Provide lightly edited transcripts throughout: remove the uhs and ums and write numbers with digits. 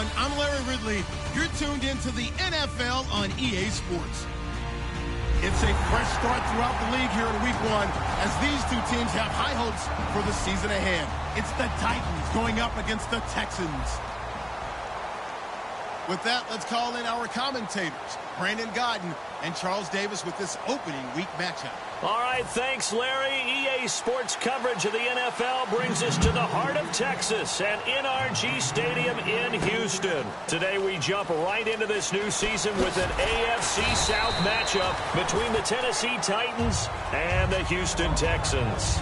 everyone. I'm Larry Ridley. You're tuned into the NFL on EA Sports. It's a fresh start throughout the league here in Week 1 as these two teams have high hopes for the season ahead. It's the Titans going up against the Texans. With that, let's call in our commentators, Brandon Godden and Charles Davis, with this opening week matchup. All right, thanks, Larry. EA Sports coverage of the NFL brings us to the heart of Texas at NRG Stadium in Houston. Today we jump right into this new season with an AFC South matchup between the Tennessee Titans and the Houston Texans.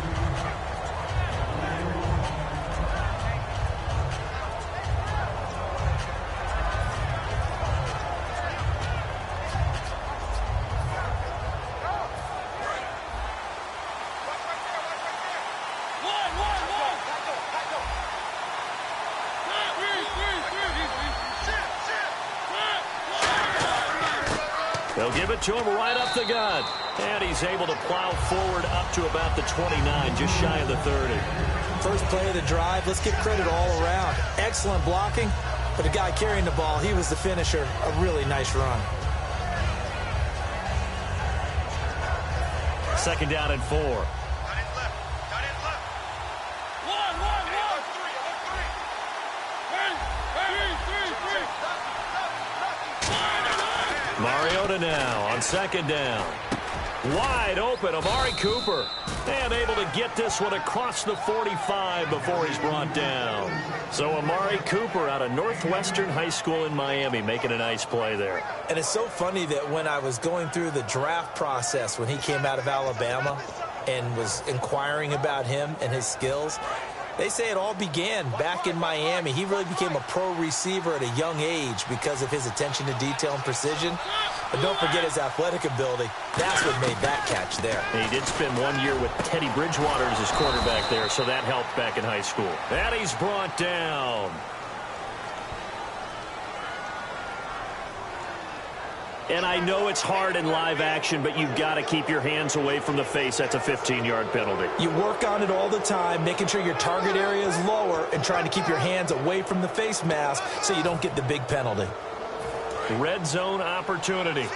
They'll give it to him right up the gut. And he's able to plow forward up to about the 29, just shy of the 30. First play of the drive, let's give credit all around. Excellent blocking, but the guy carrying the ball, he was the finisher. A really nice run. Second down and 4. Mariota now on second down. Wide open, Amari Cooper. And able to get this one across the 45 before he's brought down. So Amari Cooper out of Northwestern High School in Miami making a nice play there. And it's so funny that when I was going through the draft process when he came out of Alabama and was inquiring about him and his skills, they say it all began back in Miami. He really became a pro receiver at a young age because of his attention to detail and precision. But don't forget his athletic ability. That's what made that catch there. He did spend 1 year with Teddy Bridgewater as his quarterback there, so that helped back in high school. And he's brought down. And I know it's hard in live action, but you've got to keep your hands away from the face. That's a 15-yard penalty. You work on it all the time, making sure your target area is lower and trying to keep your hands away from the face mask so you don't get the big penalty. Red zone opportunity.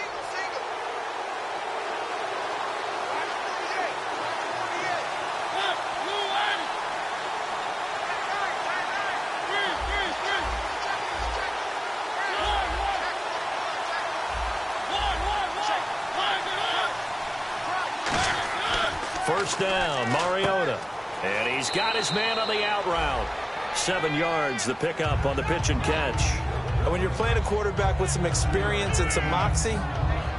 First down, Mariota. And he's got his man on the out route. 7 yards, the pickup on the pitch and catch. And when you're playing a quarterback with some experience and some moxie,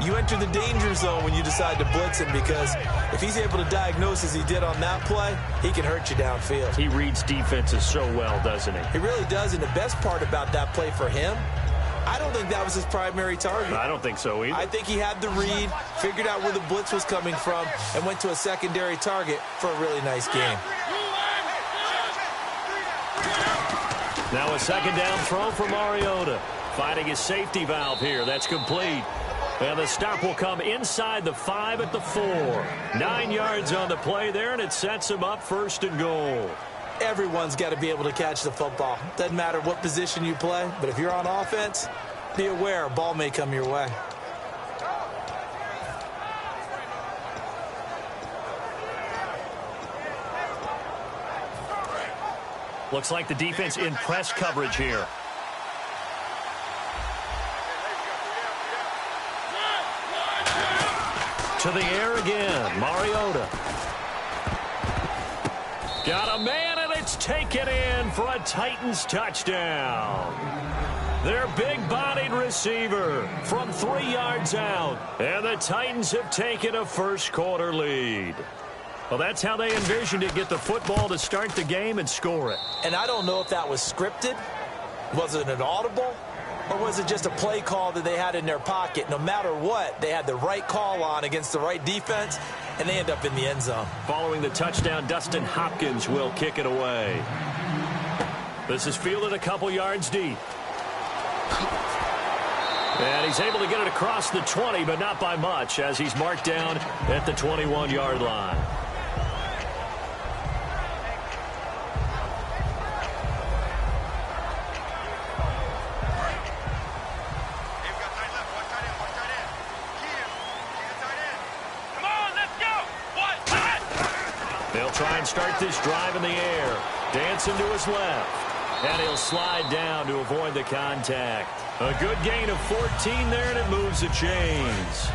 you enter the danger zone when you decide to blitz him, because if he's able to diagnose as he did on that play, he can hurt you downfield. He reads defenses so well, doesn't he? He really does, and the best part about that play for him, I don't think that was his primary target. I don't think so either. I think he had the read, figured out where the blitz was coming from, and went to a secondary target for a really nice game. Now a second down throw for Mariota. Finding his safety valve here. That's complete. And the stop will come inside the 5 at the 4. 9 yards on the play there, and it sets him up first and goal. Everyone's got to be able to catch the football. Doesn't matter what position you play, but if you're on offense, be aware a ball may come your way. Looks like the defense in press coverage here. To the air again, Mariota. Got a man, and it's taken in for a Titans touchdown. Their big-bodied receiver from 3 yards out. And the Titans have taken a first-quarter lead. Well, that's how they envisioned it, get the football to start the game and score it. And I don't know if that was scripted. Was it an audible? Or was it just a play call that they had in their pocket? No matter what, they had the right call on against the right defense, and they end up in the end zone. Following the touchdown, Dustin Hopkins will kick it away. This is fielded a couple yards deep. And he's able to get it across the 20, but not by much, as he's marked down at the 21-yard line. try and start this drive in the air. Dancing to his left. And he'll slide down to avoid the contact. A good gain of 14 there, and it moves the chains.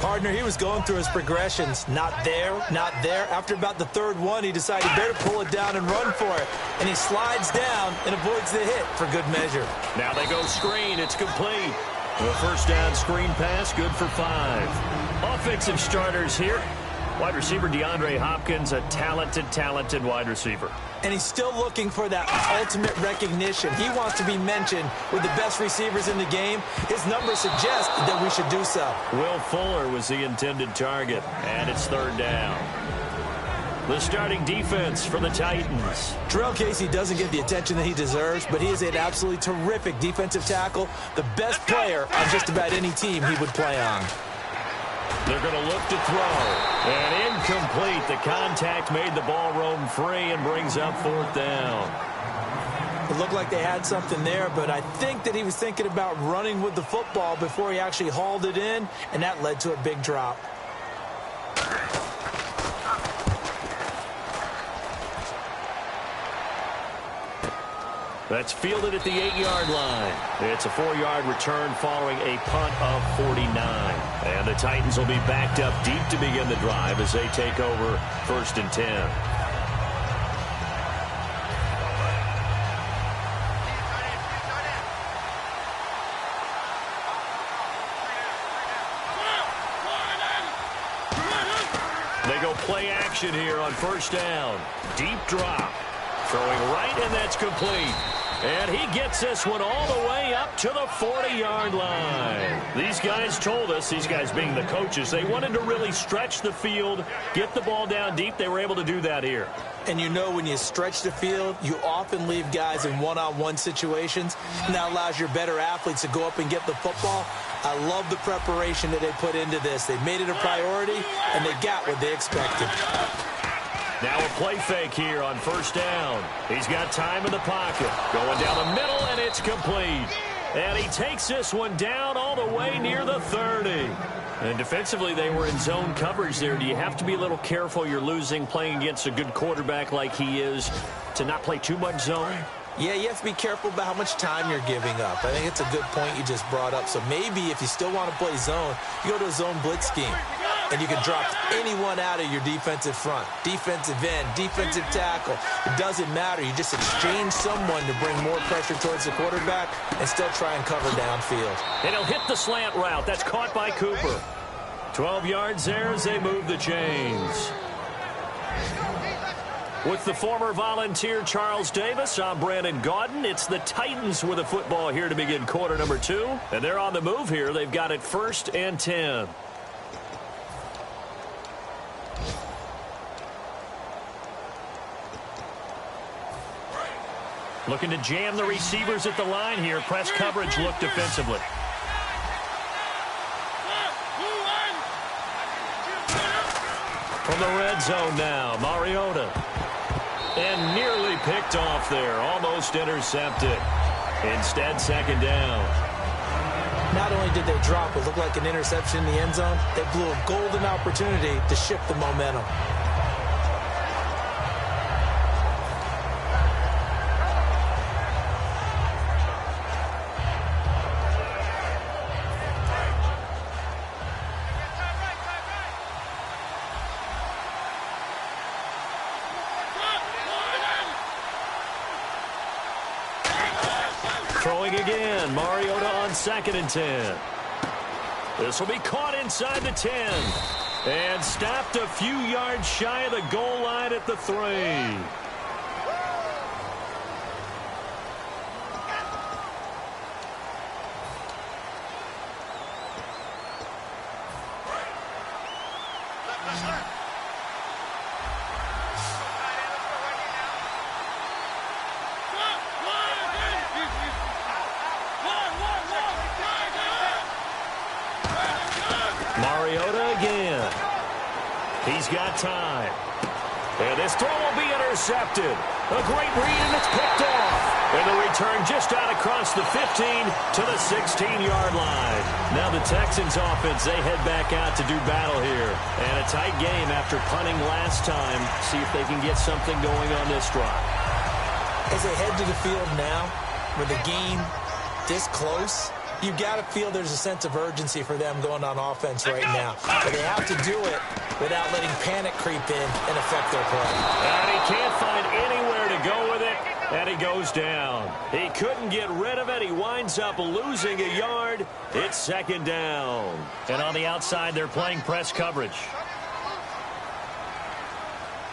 Partner, he was going through his progressions. Not there, not there. After about the third one, he decided he better pull it down and run for it. And he slides down and avoids the hit for good measure. Now they go screen. It's complete. The first down screen pass, good for 5. Offensive starters here. Wide receiver DeAndre Hopkins, a talented wide receiver. And he's still looking for that ultimate recognition. He wants to be mentioned with the best receivers in the game. His numbers suggest that we should do so. Will Fuller was the intended target, and it's third down. The starting defense for the Titans. Terrell Casey doesn't get the attention that he deserves, but he is an absolutely terrific defensive tackle, the best player on just about any team he would play on. They're going to look to throw. And incomplete. The contact made the ball roam free and brings up fourth down. It looked like they had something there, but I think that he was thinking about running with the football before he actually hauled it in, and that led to a big drop. That's fielded at the 8-yard line. It's a 4-yard return following a punt of 49. And the Titans will be backed up deep to begin the drive as they take over 1st and 10. They go play action here on 1st down. Deep drop. Throwing right, and that's complete. And he gets this one all the way up to the 40-yard line. These guys told us, these guys being the coaches, they wanted to really stretch the field, get the ball down deep. They were able to do that here. And you know, when you stretch the field, you often leave guys in one-on-one situations, and that allows your better athletes to go up and get the football. I love the preparation that they put into this. They made it a priority, and they got what they expected. Now a play fake here on 1st down. He's got time in the pocket. Going down the middle, and it's complete. And he takes this one down all the way near the 30. And defensively, they were in zone coverage there. Do you have to be a little careful? You're losing playing against a good quarterback like he is to not play too much zone? Yeah, you have to be careful about how much time you're giving up. I think it's a good point you just brought up. So maybe if you still want to play zone, you go to a zone blitz scheme. And you can drop anyone out of your defensive front, defensive end, defensive tackle. It doesn't matter. You just exchange someone to bring more pressure towards the quarterback and still try and cover downfield. And he'll hit the slant route. That's caught by Cooper. 12 yards there as they move the chains. With the former Volunteer Charles Davis, I'm Brandon Gaudin. It's the Titans with the football here to begin quarter number 2. And they're on the move here. They've got it 1st and 10. Looking to jam the receivers at the line here. Press coverage look defensively. From the red zone now, Mariota. And nearly picked off there. Almost intercepted. Instead, 2nd down. Not only did they drop what looked like an interception in the end zone, they blew a golden opportunity to shift the momentum. Throwing again, Mariota on 2nd and 10. This will be caught inside the 10. And stopped a few yards shy of the goal line at the 3. Mariota again. He's got time. And this throw will be intercepted. A great read, and it's picked off. And the return just out of across the 15 to the 16-yard line. Now the Texans offense, they head back out to do battle here. And a tight game after punting last time. See if they can get something going on this drive. As they head to the field now, with the game this close, you've got to feel there's a sense of urgency for them going on offense right now. But they have to do it without letting panic creep in and affect their play. And he can't find anywhere to go with it, and he goes down. He couldn't get rid of it. He winds up losing a yard. It's second down. And on the outside, they're playing press coverage.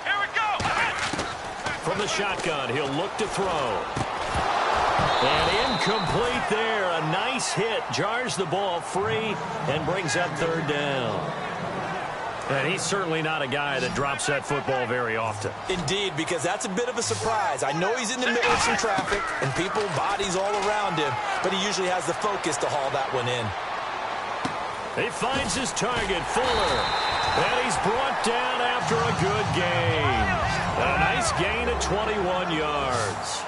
Here we go. From the shotgun, he'll look to throw. And incomplete there. A nice hit. Jars the ball free and brings up third down. And he's certainly not a guy that drops that football very often. Indeed, because that's a bit of a surprise. I know he's in the middle of some traffic and people, bodies all around him, but he usually has the focus to haul that one in. He finds his target, Fuller. And he's brought down after a good gain. A nice gain of 21 yards.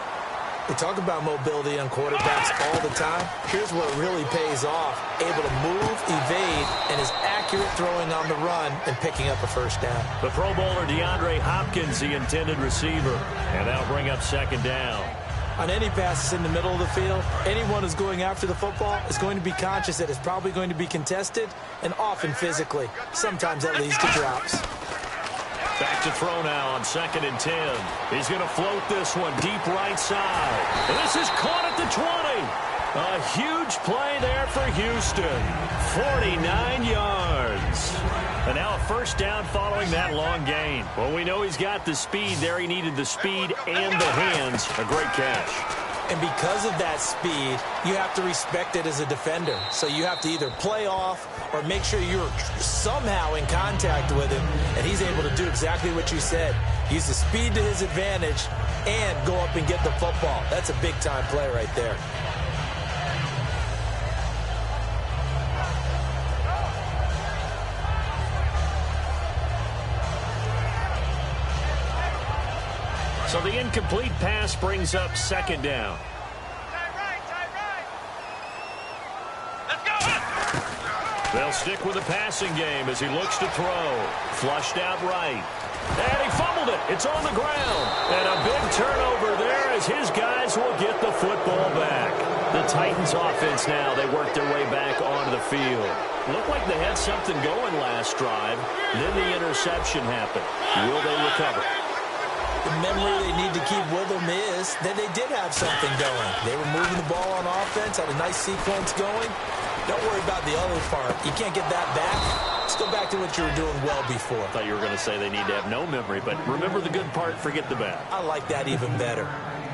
We talk about mobility on quarterbacks all the time. Here's what really pays off. Able to move, evade, and is accurate throwing on the run and picking up a first down. The Pro Bowler DeAndre Hopkins, the intended receiver. And that'll bring up second down. On any passes in the middle of the field, anyone who's going after the football is going to be conscious that it's probably going to be contested and often physically. Sometimes that leads to drops. Back to throw now on 2nd and 10. He's going to float this one deep right side. And this is caught at the 20. A huge play there for Houston. 49 yards. And now a first down following that long gain. Well, we know he's got the speed there. He needed the speed and the hands. A great catch. And because of that speed, you have to respect it as a defender. So you have to either play off or make sure you're somehow in contact with him. And he's able to do exactly what you said. Use the speed to his advantage and go up and get the football. That's a big-time play right there. So the incomplete pass brings up second down. Let's go. They'll stick with the passing game as he looks to throw. Flushed out right. And he fumbled it. It's on the ground. And a big turnover there as his guys will get the football back. The Titans offense now, they work their way back onto the field. Looked like they had something going last drive. Then the interception happened. Will they recover? The memory they need to keep with them is that they did have something going. They were moving the ball on offense, had a nice sequence going. Don't worry about the other part. You can't get that back. Let's go back to what you were doing well before. I thought you were going to say they need to have no memory, but remember the good part, forget the bad. I like that even better.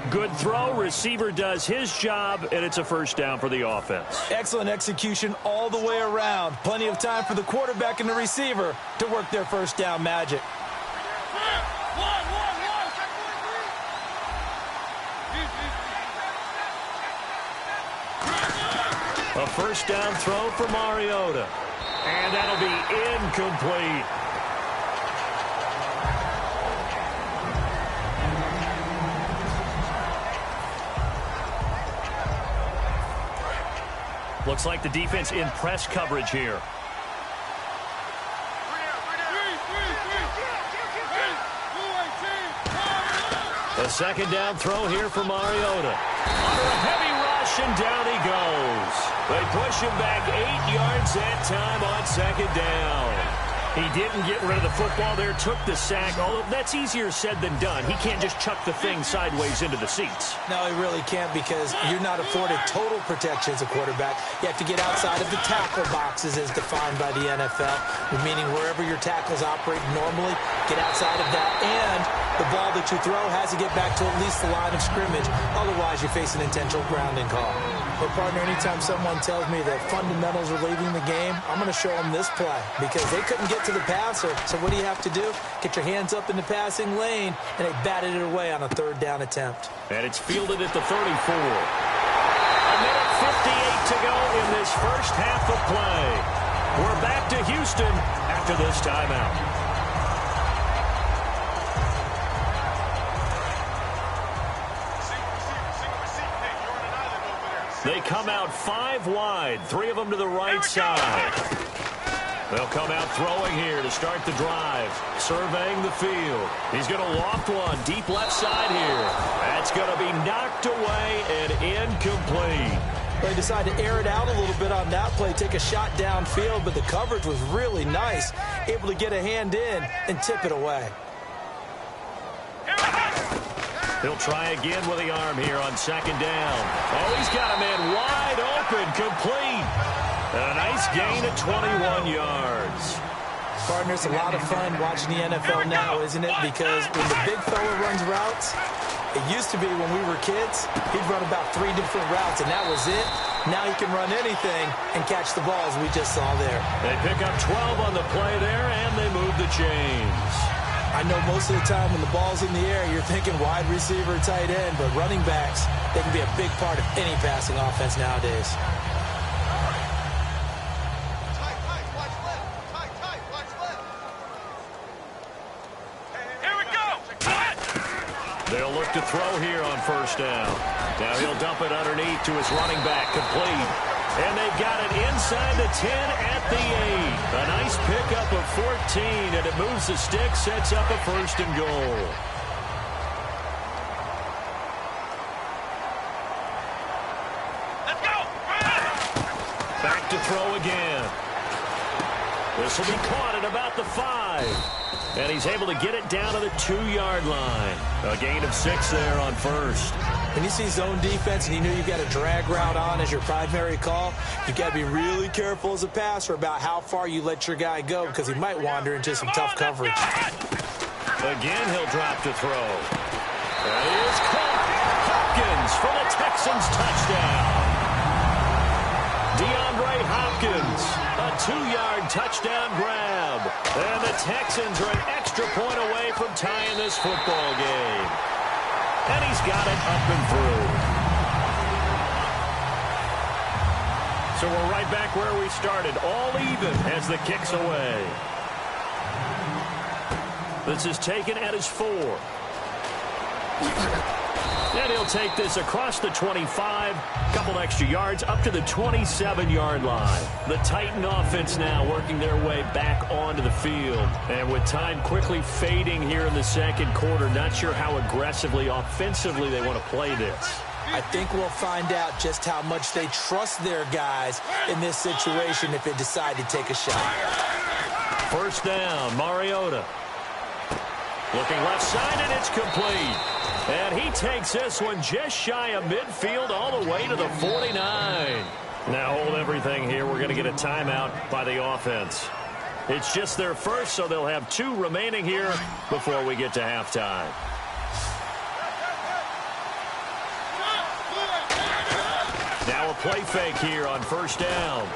Good throw. Receiver does his job, and it's a first down for the offense. Excellent execution all the way around. Plenty of time for the quarterback and the receiver to work their first down magic. A first down throw for Mariota. And that'll be incomplete. Looks like the defense in press coverage here. A second down throw here for Mariota. Under a heavy rush, and down he goes. They push him back 8 yards that time on second down. He didn't get rid of the football there, took the sack. Although that's easier said than done. He can't just chuck the thing sideways into the seats. No, he really can't because you're not afforded total protection as a quarterback. You have to get outside of the tackle boxes as defined by the NFL, meaning wherever your tackles operate normally, get outside of that. And the ball that you throw has to get back to at least the line of scrimmage. Otherwise, you face an intentional grounding call. But, partner, anytime someone tells me that fundamentals are leaving the game, I'm going to show them this play because they couldn't get to the passer. So what do you have to do? Get your hands up in the passing lane, and they batted it away on a third down attempt. And it's fielded at the 34. A minute 58 to go in this first half of play. We're back to Houston after this timeout. They come out 5 wide, 3 of them to the right side. They'll come out throwing here to start the drive, surveying the field. He's going to loft one deep left side here. That's going to be knocked away and incomplete. They decided to air it out a little bit on that play, take a shot downfield, but the coverage was really nice, able to get a hand in and tip it away. He'll try again with the arm here on 2nd down. Oh, he's got a man wide open, complete. And a nice gain of 21 yards. Partner, it's a lot of fun watching the NFL now, isn't it? Because when the big fella runs routes, it used to be when we were kids, he'd run about 3 different routes, and that was it. Now he can run anything and catch the ball, as we just saw there. They pick up 12 on the play there, and they move the chains. I know most of the time when the ball's in the air, you're thinking wide receiver, tight end, but running backs, they can be a big part of any passing offense nowadays. Here we go. They'll look to throw here on 1st down. Now he'll dump it underneath to his running back, complete. And they've got it inside the 10 at the 8. A nice pickup of 14, and it moves the stick, sets up a 1st and goal. Let's go. Back to throw again. This will be caught at about the 5. And he's able to get it down to the 2-yard line. A gain of 6 there on 1st. When you see zone defense and you know you've got a drag route on as your primary call, you've got to be really careful as a passer about how far you let your guy go because he might wander into some tough coverage. Again, he'll drop to throw. That is caught. Hopkins for the Texans touchdown. DeAndre Hopkins, a 2-yard touchdown grab. And the Texans are an extra point away from tying this football game. And he's got it up and through. So we're right back where we started, all even as the kick's away. This is taken at his 4. And he'll take this across the 25, couple extra yards, up to the 27-yard line. The Titan offense now working their way back onto the field. And with time quickly fading here in the 2nd quarter, not sure how aggressively, offensively they want to play this. I think we'll find out just how much they trust their guys in this situation if they decide to take a shot. 1st down, Mariota. Looking left side, and it's complete. And he takes this one just shy of midfield all the way to the 49. Now hold everything here. We're going to get a timeout by the offense. It's just their first, so they'll have 2 remaining here before we get to halftime. Now a play fake here on 1st down.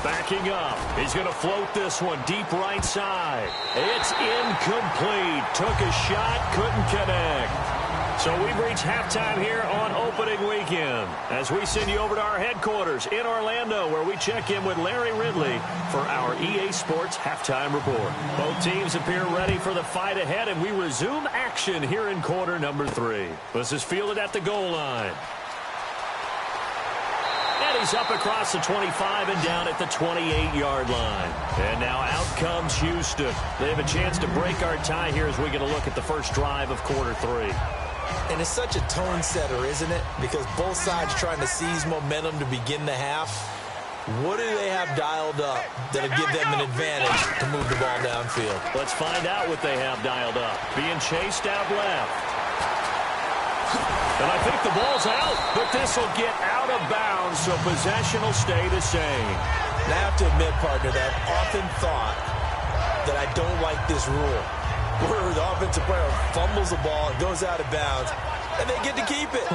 Backing up. He's going to float this one deep right side. It's incomplete. Took a shot, couldn't connect. So we've reached halftime here on opening weekend as we send you over to our headquarters in Orlando where we check in with Larry Ridley for our EA Sports Halftime Report. Both teams appear ready for the fight ahead, and we resume action here in quarter number 3. This is fielded at the goal line. And he's up across the 25 and down at the 28-yard line. And now out comes Houston. They have a chance to break our tie here as we get a look at the first drive of quarter 3. And it's such a tone setter, isn't it? Because both sides trying to seize momentum to begin the half. What do they have dialed up that'll give them an advantage to move the ball downfield? Let's find out what they have dialed up. Being chased out left. And I think the ball's out, but this will get out of bounds, so possession will stay the same. And I have to admit, partner, that I've often thought that I don't like this rule, where the offensive player fumbles the ball and goes out of bounds, and they get to keep it.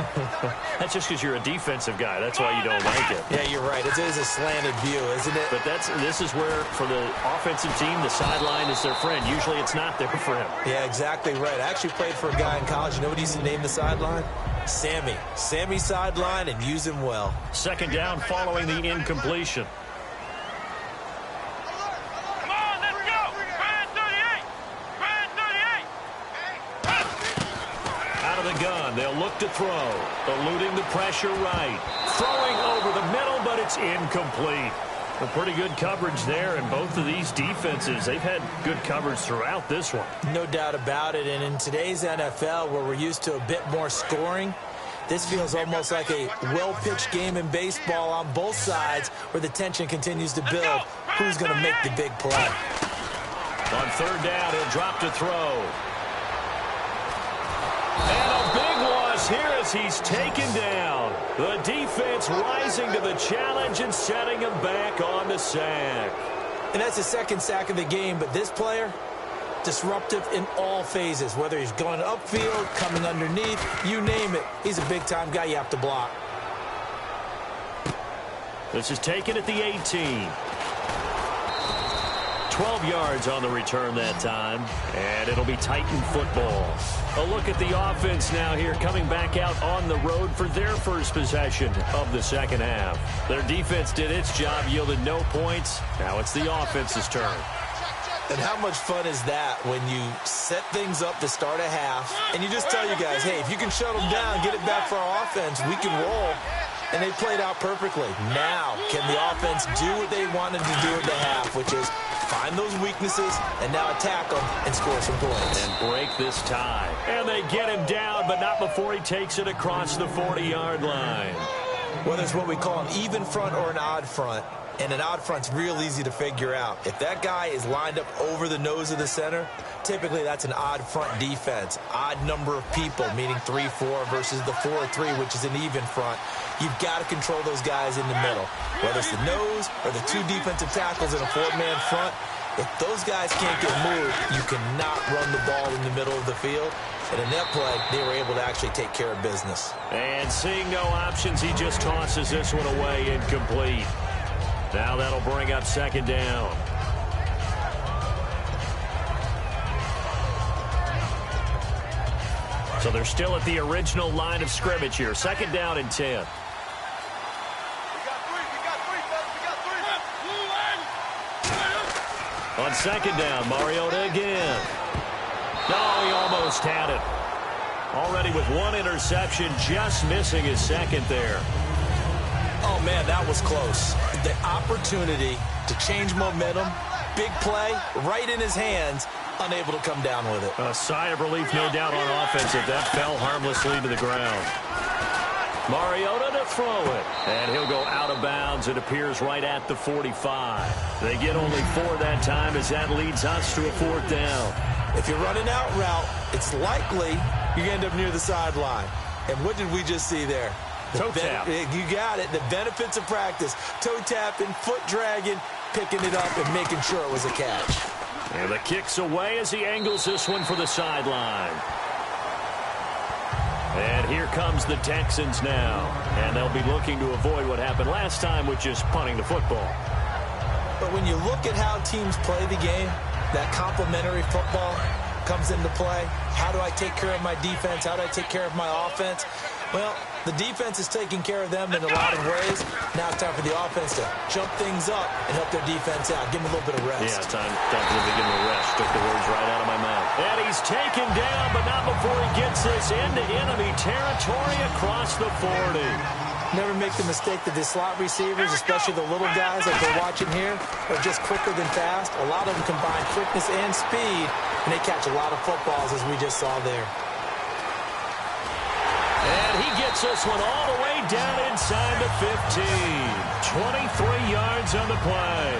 That's just because you're a defensive guy. That's why you don't like it. Yeah, you're right. It is a slanted view, isn't it? But this is where, for the offensive team, the sideline is their friend. Usually it's not there for him. Yeah, exactly right. I actually played for a guy in college. You know what he used to name the sideline? Sammy. Sammy sideline, and use him well. 2nd down following the incompletion. Come on, let's go. Brand 38. Brand 38. Out of the gun. They'll They'll look to throw. Eluding the pressure right. Throwing over the middle, but it's incomplete. Well, pretty good coverage there, and both of these defenses, they've had good coverage throughout this one. No doubt about it, and in today's NFL, where we're used to a bit more scoring, this feels almost like a well-pitched game in baseball on both sides where the tension continues to build. Who's going to make the big play? On third down, he'll drop to throw. And a big loss here as he's taken down. The defense rising to the challenge and setting him back on the sack. And that's the second sack of the game, but this player, disruptive in all phases, whether he's going upfield, coming underneath, you name it. He's a big-time guy you have to block. This is taken at the 18. 12 yards on the return that time, and it'll be Titan football. A look at the offense now here, coming back out on the road for their first possession of the second half. Their defense did its job, yielded no points. Now it's the offense's turn. And how much fun is that when you set things up to start a half, and you just tell you guys, hey, if you can shut them down, get it back for our offense, we can roll. And they played out perfectly. Now, can the offense do what they wanted to do at the half, which is find those weaknesses and now attack them and score some points. And break this tie. And they get him down, but not before he takes it across the 40-yard line. Whether it's what we call an even front or an odd front, and an odd front's real easy to figure out. If that guy is lined up over the nose of the center, typically that's an odd front defense. Odd number of people, meaning 3-4 versus the 4-3, which is an even front. You've got to control those guys in the middle. Whether it's the nose or the two defensive tackles in a four-man front, if those guys can't get moved, you cannot run the ball in the middle of the field. And in that play, they were able to actually take care of business. And seeing no options, he just tosses this one away, incomplete. Now that'll bring up second down. So they're still at the original line of scrimmage here. Second down and 10. On second down, Mariota again. No, he almost had it. Already with one interception, just missing his second there. Oh, man, that was close. The opportunity to change momentum, big play, right in his hands, unable to come down with it. A sigh of relief, no doubt, on offense if that fell harmlessly to the ground. Mariota to throw it, and he'll go out of bounds. It appears right at the 45. They get only 4 that time as that leads us to a fourth down. If you're running out route, it's likely you end up near the sideline. And what did we just see there? Toe tap. You got it. The benefits of practice. Toe tapping, foot dragging, picking it up, and making sure it was a catch. And the kick's away as he angles this one for the sideline. And here comes the Texans now. And they'll be looking to avoid what happened last time, which is punting the football. But when you look at how teams play the game, that complementary football comes into play. How do I take care of my defense? How do I take care of my offense? Well, the defense is taking care of them in a lot of ways. Now it's time for the offense to jump things up and help their defense out. Give them a little bit of rest. Yeah, time for them to give them a rest. Took the words right out of my mouth. And he's taken down, but not before he gets this into enemy territory across the 40. Never make the mistake that the slot receivers, especially the little guys like we're watching here, are just quicker than fast. A lot of them combine quickness and speed, and they catch a lot of footballs, as we just saw there. And he gets this one all the way down inside the 15. 23 yards on the play.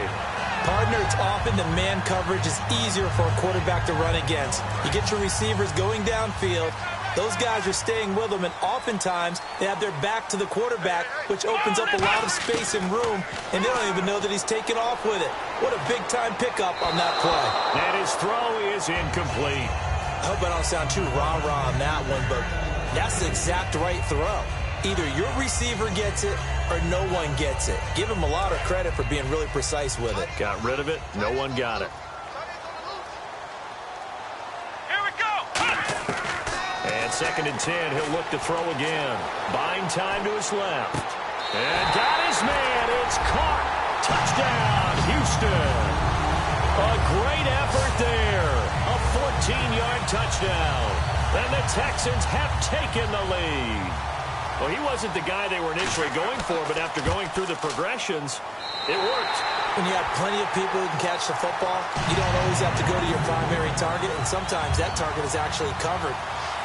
Partner, it's often the man coverage is easier for a quarterback to run against. You get your receivers going downfield. Those guys are staying with them, and oftentimes they have their back to the quarterback, which opens up a lot of space and room, and they don't even know that he's taken off with it. What a big-time pickup on that play. And his throw is incomplete. I hope I don't sound too rah-rah on that one, but that's the exact right throw. Either your receiver gets it or no one gets it. Give him a lot of credit for being really precise with it. Got rid of it. No one got it. Here we go. And second and 10, he'll look to throw again. Buying time to his left. And got his man. It's caught. Touchdown, Houston. A great effort there. A 14-yard touchdown. And the Texans have taken the lead. Well, he wasn't the guy they were initially going for, but after going through the progressions, it worked. When you have plenty of people who can catch the football, you don't always have to go to your primary target, and sometimes that target is actually covered.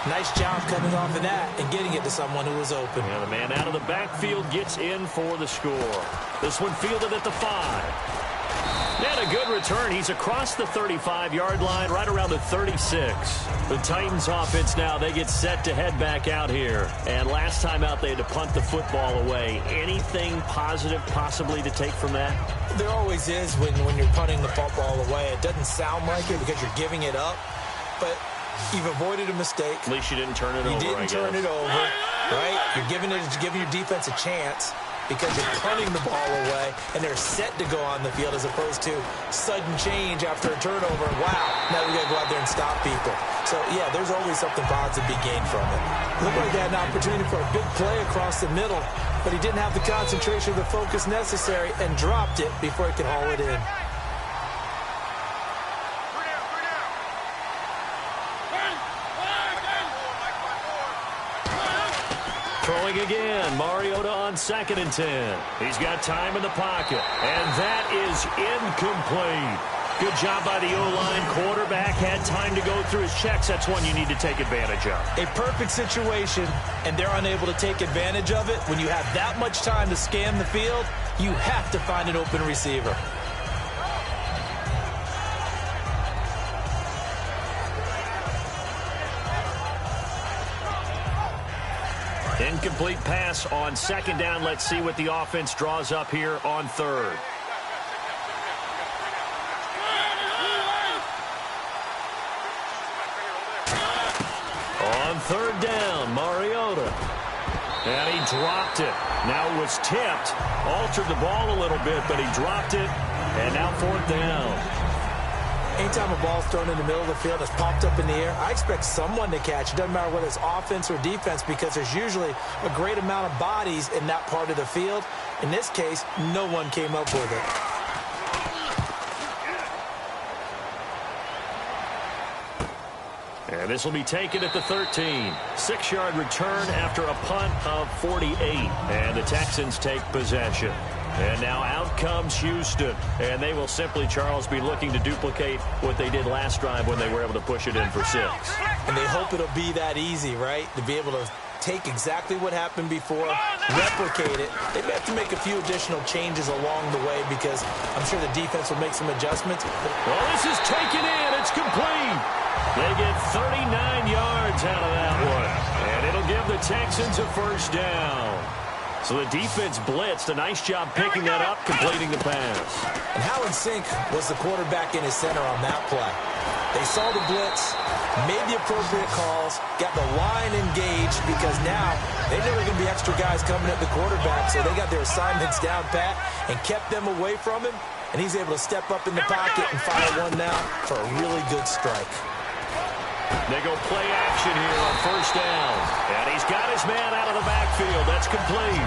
Nice job coming off of that and getting it to someone who was open. And the man out of the backfield gets in for the score. This one fielded at the 5. And a good return. He's across the 35-yard line, right around the 36. The Titans offense now, they get set to head back out here. And last time out, they had to punt the football away. Anything positive possibly to take from that? There always is when you're punting the football away. It doesn't sound like it because you're giving it up, but you've avoided a mistake. At least you didn't turn it over, You didn't turn it over, right? You're giving your defense a chance because you're punting the ball away, and they're set to go on the field as opposed to sudden change after a turnover. Wow, now we got to go out there and stop people. So, yeah, there's always something positive to be gained from it. Looked like they had an opportunity for a big play across the middle, but he didn't have the concentration or the focus necessary and dropped it before he could haul it in. Throwing again, Mariota on 2nd and 10. He's got time in the pocket, and that is incomplete. Good job by the O-line. Quarterback had time to go through his checks. That's one you need to take advantage of. A perfect situation, and they're unable to take advantage of it. When you have that much time to scan the field, you have to find an open receiver. Incomplete pass on 2nd down. Let's see what the offense draws up here on 3rd. On 3rd down, Mariota. And he dropped it. Now it was tipped. Altered the ball a little bit, but he dropped it. And now 4th down. Anytime a ball's thrown in the middle of the field that's popped up in the air, I expect someone to catch. It doesn't matter whether it's offense or defense because there's usually a great amount of bodies in that part of the field. In this case, no one came up with it. And this will be taken at the 13. 6-yard return after a punt of 48. And the Texans take possession. And now out comes Houston. And they will simply, Charles, be looking to duplicate what they did last drive when they were able to push it in for 6. And they hope it'll be that easy, right? To be able to take exactly what happened before, replicate it. They may have to make a few additional changes along the way because I'm sure the defense will make some adjustments. Well, this is taken in. It's complete. They get 39 yards out of that one. And it'll give the Texans a 1st down. So the defense blitzed. A nice job picking that up, completing the pass. And how in sync was the quarterback in his center on that play? They saw the blitz, made the appropriate calls, got the line engaged because now they knew there were going to be extra guys coming at the quarterback, so they got their assignments down pat and kept them away from him, and he's able to step up in the pocket and fire one now for a really good strike. They go play action here on 1st down. And he's got his man out of the backfield. That's complete.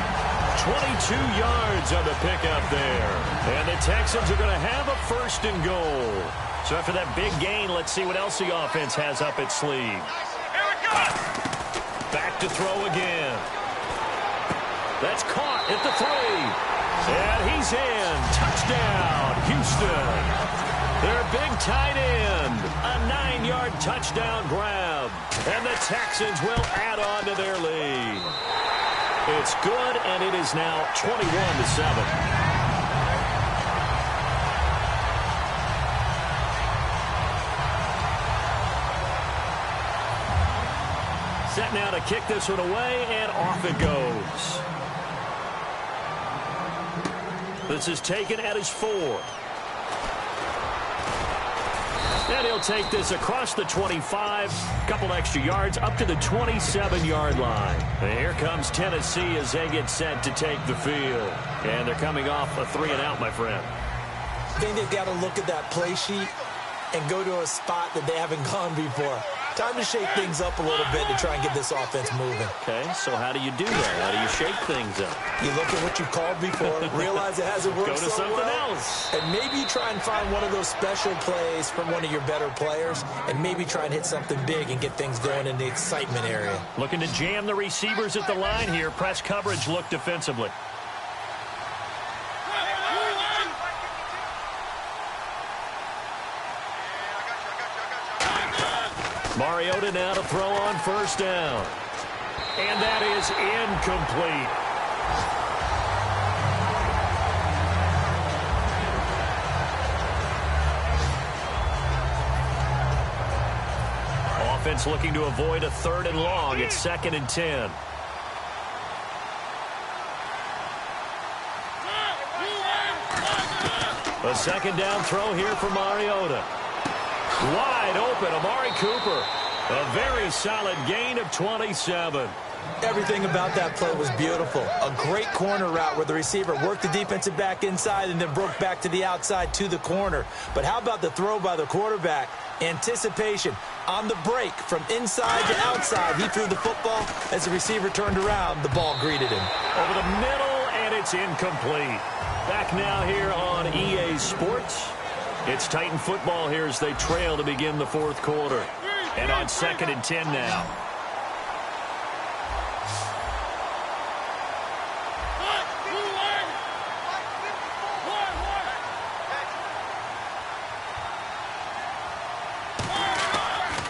22 yards on the pickup there. And the Texans are going to have a 1st and goal. So after that big gain, let's see what else the offense has up its sleeve. Back to throw again. That's caught at the 3. And he's in. Touchdown, Houston. Their big tight end, a 9-yard touchdown grab. And the Texans will add on to their lead. It's good, and it is now 21-7. Set now to kick this one away, and off it goes. This is taken at his 4. And he'll take this across the 25, couple extra yards, up to the 27-yard line. And here comes Tennessee as they get set to take the field. And they're coming off a 3-and-out, my friend. I think they've got to look at that play sheet and go to a spot that they haven't gone before. Time to shake things up a little bit to try and get this offense moving. Okay, so how do you do that? How do you shake things up? You look at what you called before, realize it hasn't worked Go to so something well, else. and maybe you try and find one of those special plays from one of your better players, and maybe try and hit something big and get things going in the excitement area. Looking to jam the receivers at the line here. Press coverage look defensively. Mariota now to throw on first down. And that is incomplete. Offense looking to avoid a 3rd and long. It's 2nd and 10. A 2nd down throw here for Mariota. Wide open, Amari Cooper. A very solid gain of 27. Everything about that play was beautiful. A great corner route where the receiver worked the defensive back inside and then broke back to the outside to the corner. But how about the throw by the quarterback? Anticipation on the break from inside to outside. He threw the football. As the receiver turned around, the ball greeted him. Over the middle, and it's incomplete. Back now here on EA Sports. It's Titan football here as they trail to begin the 4th quarter. And on 2nd and 10 now.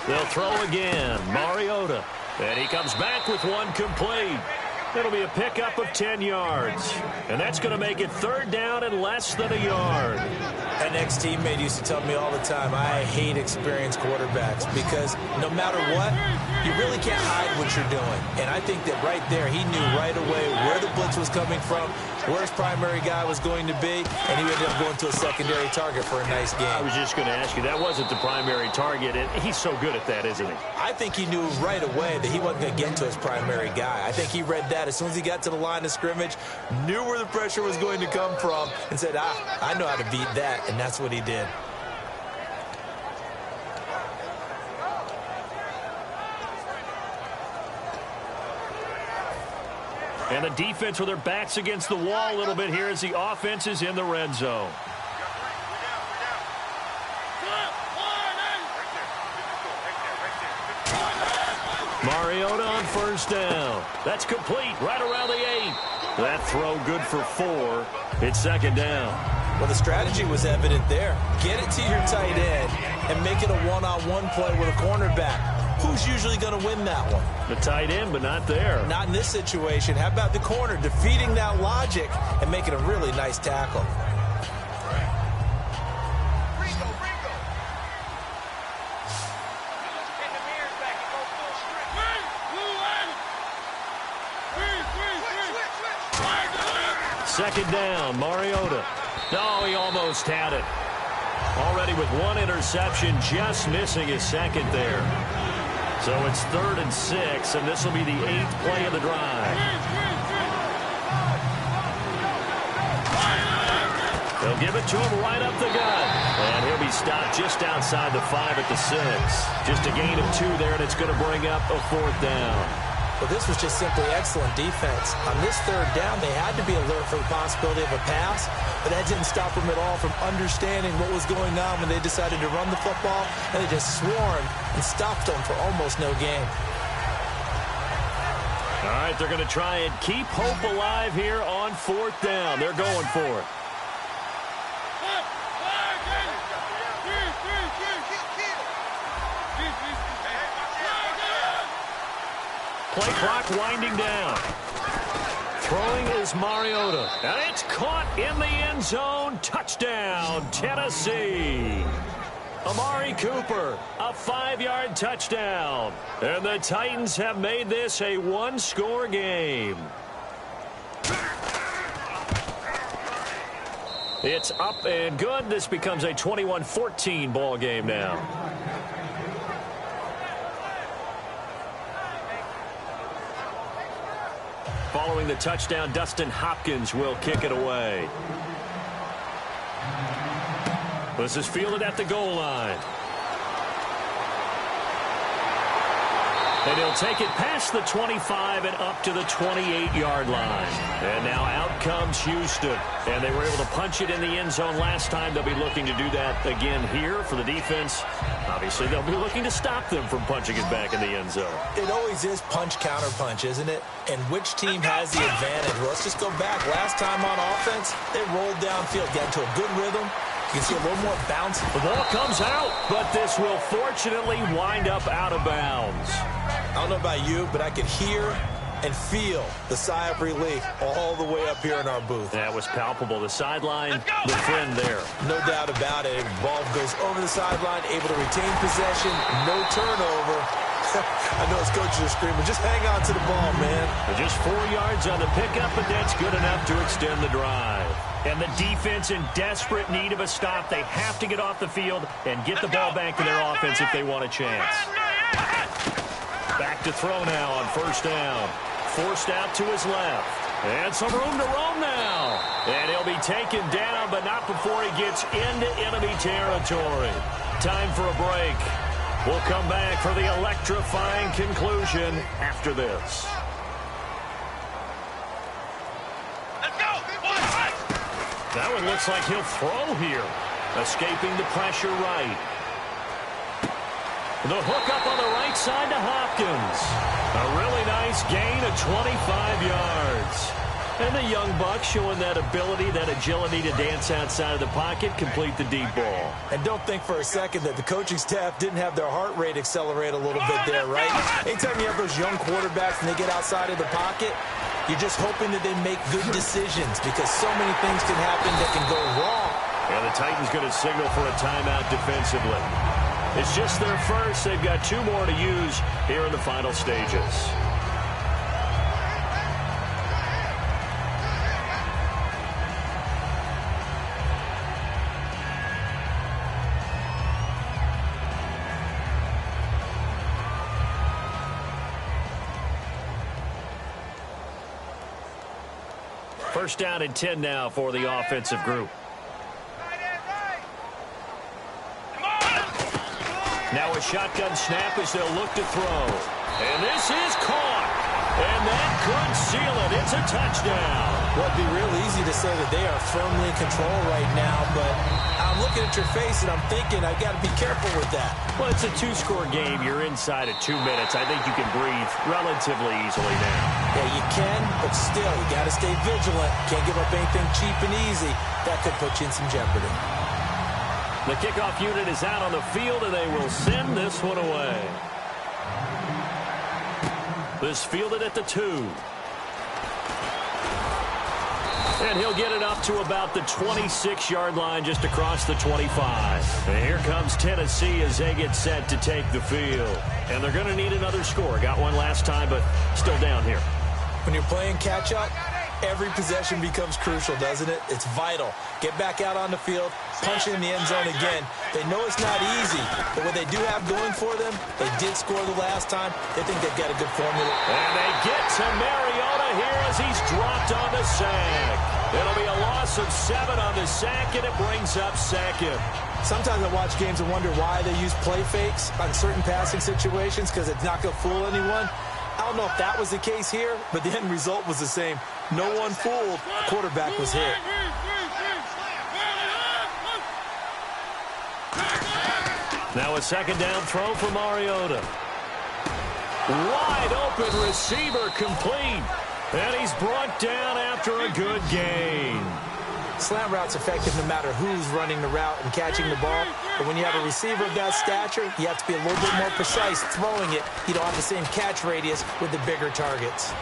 They'll throw again. Mariota. And he comes back with one complete. It'll be a pickup of 10 yards. And that's going to make it 3rd down and less than a yard. An ex-teammate used to tell me all the time, I hate experienced quarterbacks because no matter what, you really can't hide what you're doing. And I think that right there, he knew right away where the blitz was coming from, where his primary guy was going to be, and he ended up going to a secondary target for a nice game. I was just going to ask you, that wasn't the primary target, and he's so good at that, isn't he? I think he knew right away that he wasn't going to get to his primary guy. I think he read that as soon as he got to the line of scrimmage, knew where the pressure was going to come from, and said, I know how to beat that, and that's what he did. And the defense with their backs against the wall a little bit here as the offense is in the red zone. Mariota on first down. That's complete right around the 8. That throw good for 4. It's 2nd down. Well, the strategy was evident there. Get it to your tight end and make it a one-on-one play with a cornerback. Who's usually going to win that one? The tight end, but not there. Not in this situation. How about the corner defeating that logic and making a really nice tackle? Second down, Mariota. No, he almost had it. Already with 1 interception, just missing his 2nd there. So it's 3rd and 6, and this will be the 8th play of the drive. They'll give it to him right up the gut. And he'll be stopped just outside the 5 at the 6. Just a gain of 2 there, and it's going to bring up a 4th down. Well, this was just simply excellent defense. On this 3rd down, they had to be alert for the possibility of a pass, but that didn't stop them at all from understanding what was going on when they decided to run the football, and they just swarmed and stopped them for almost no gain. All right, they're going to try and keep hope alive here on 4th down. They're going for it. Play clock winding down. Throwing is Mariota. And it's caught in the end zone. Touchdown, Tennessee. Amari Cooper, a 5-yard touchdown. And the Titans have made this a 1-score game. It's up and good. This becomes a 21-14 ball game now. Following the touchdown, Dustin Hopkins will kick it away. This is fielded at the goal line. And he'll take it past the 25 and up to the 28-yard line. And now out comes Houston. And they were able to punch it in the end zone last time. They'll be looking to do that again here for the defense. Obviously, they'll be looking to stop them from punching it back in the end zone. It always is punch-counter-punch, isn't it? And which team has the advantage? Well, let's just go back. Last time on offense, they rolled downfield, got into a good rhythm. You can see a little more bounce. The ball comes out, but this will fortunately wind up out of bounds. I don't know about you, but I could hear and feel the sigh of relief all the way up here in our booth. That was palpable. The sideline, the friend there. No doubt about it. Ball goes over the sideline, able to retain possession, no turnover. I know his coaches are screaming, just hang on to the ball, man. Just 4 yards on the pickup, but that's good enough to extend the drive. And the defense in desperate need of a stop. They have to get off the field and get the ball back to their offense if they want a chance. Back to throw now on first down. Forced out to his left. And some room to roam now. And he'll be taken down, but not before he gets into enemy territory. Time for a break. We'll come back for the electrifying conclusion after this. Let's go. That one looks like he'll throw here. Escaping the pressure right. The hook up on the right side to Hopkins. A really nice gain of 25 yards. And the young buck showing that ability, that agility to dance outside of the pocket, complete the deep ball. And don't think for a second that the coaching staff didn't have their heart rate accelerate a little bit there, right? Anytime you have those young quarterbacks and they get outside of the pocket, you're just hoping that they make good decisions because so many things can happen that can go wrong. And the Titans going to signal for a timeout defensively. It's just their first. They've got 2 more to use here in the final stages. First down and 10 now for the offensive group. Now a shotgun snap as they'll look to throw. And this is caught. And that could seal it. It's a touchdown. Well, it'd be real easy to say that they are firmly in control right now, but I'm looking at your face and I'm thinking I got to be careful with that. Well, it's a 2-score game. You're inside of 2 minutes. I think you can breathe relatively easily now. Yeah, you can, but still, you got to stay vigilant. Can't give up anything cheap and easy. That could put you in some jeopardy. The kickoff unit is out on the field, and they will send this one away. This fielded at the 2. And he'll get it up to about the 26-yard line just across the 25. And here comes Tennessee as they get set to take the field. And they're going to need another score. Got one last time, but still down here. When you're playing catch-up, every possession becomes crucial, doesn't it? It's vital. Get back out on the field, punch it in the end zone again. They know it's not easy, but what they do have going for them, they did score the last time. They think they've got a good formula. And they get to Mariota here as he's dropped on the sack. It'll be a loss of 7 on the sack, and it brings up second. Sometimes I watch games and wonder why they use play fakes on certain passing situations because it's not going to fool anyone. I don't know if that was the case here, but the end result was the same. No one fooled. The quarterback was hit. Now a second down throw for Mariota. Wide open receiver complete. And he's brought down after a good gain. Slant route's effective no matter who's running the route and catching the ball. But when you have a receiver of that stature, you have to be a little bit more precise throwing it. You don't have the same catch radius with the bigger targets.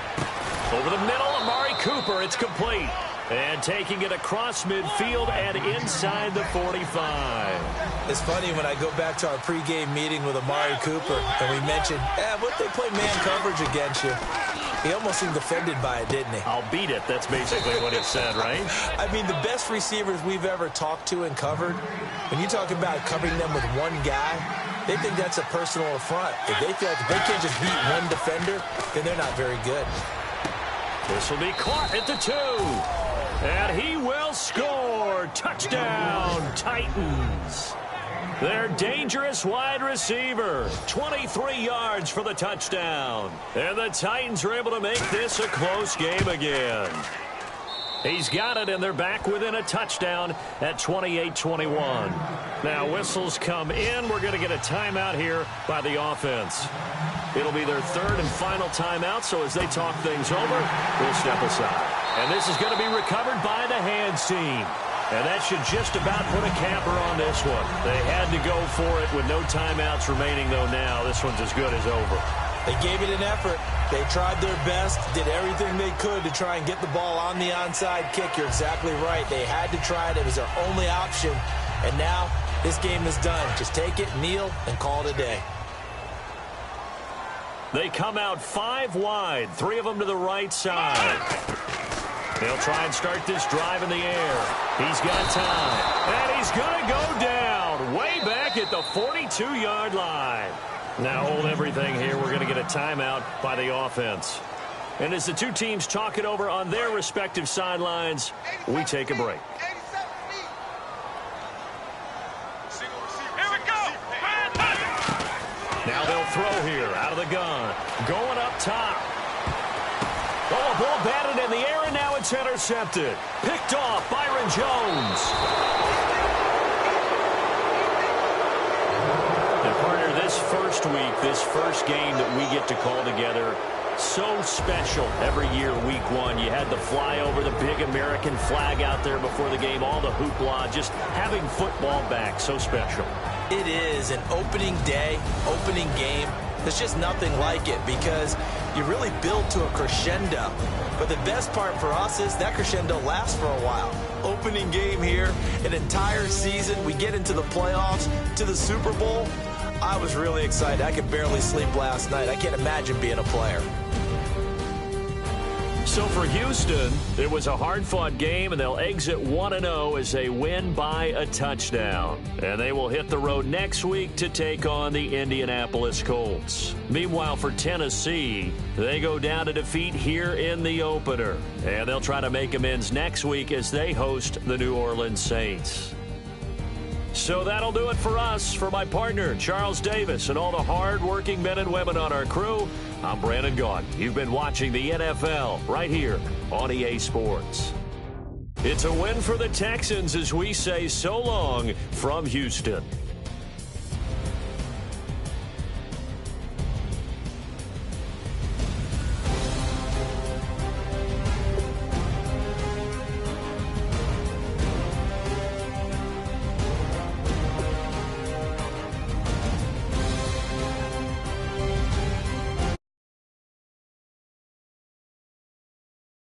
Over the middle, Amari Cooper. It's complete. And taking it across midfield and inside the 45. It's funny when I go back to our pregame meeting with Amari Cooper and we mentioned, what they play man coverage against you. He almost seemed offended by it, didn't he? I'll beat it. That's basically what it said, right? I mean, the best receivers we've ever talked to and covered, when you talk about covering them with one guy, they think that's a personal affront. If they feel like if they can't just beat one defender, then they're not very good. This will be caught at the 2. And he will score. Touchdown, Titans. Their dangerous wide receiver. 23 yards for the touchdown. And the Titans are able to make this a close game again. He's got it, and they're back within a touchdown at 28-21. Now, whistles come in. We're going to get a timeout here by the offense. It'll be their third and final timeout, so as they talk things over, we'll step aside. And this is going to be recovered by the hands team. And that should just about put a capper on this one. They had to go for it with no timeouts remaining, though now. This one's as good as over. They gave it an effort. They tried their best, did everything they could to try and get the ball on the onside kick. You're exactly right. They had to try it. It was their only option. And now this game is done. Just take it, kneel, and call it a day. They come out 5 wide, 3 of them to the right side. They'll try and start this drive in the air. He's got time. And he's going to go down way back at the 42-yard line. Now hold everything here. We're going to get a timeout by the offense. And as the two teams talk it over on their respective sidelines, we take a break. Here we go. Now they'll throw here out of the gun. Going up top. Oh, a ball batted in the air, and now it's intercepted. Picked off Byron Jones. This first week, this first game that we get to call together, so special every year, week 1. You had the flyover, the big American flag out there before the game, all the hoopla, just having football back, so special. It is an opening day, opening game. There's just nothing like it because you really build to a crescendo. But the best part for us is that crescendo lasts for a while. Opening game here, an entire season. We get into the playoffs, to the Super Bowl. I was really excited. I could barely sleep last night. I can't imagine being a player. So for Houston, it was a hard-fought game, and they'll exit 1-0 as they win by a touchdown. And they will hit the road next week to take on the Indianapolis Colts. Meanwhile, for Tennessee, they go down to defeat here in the opener. And they'll try to make amends next week as they host the New Orleans Saints. So that'll do it for us. For my partner, Charles Davis, and all the hard-working men and women on our crew, I'm Brandon Gaudin. You've been watching the NFL right here on EA Sports. It's a win for the Texans as we say so long from Houston.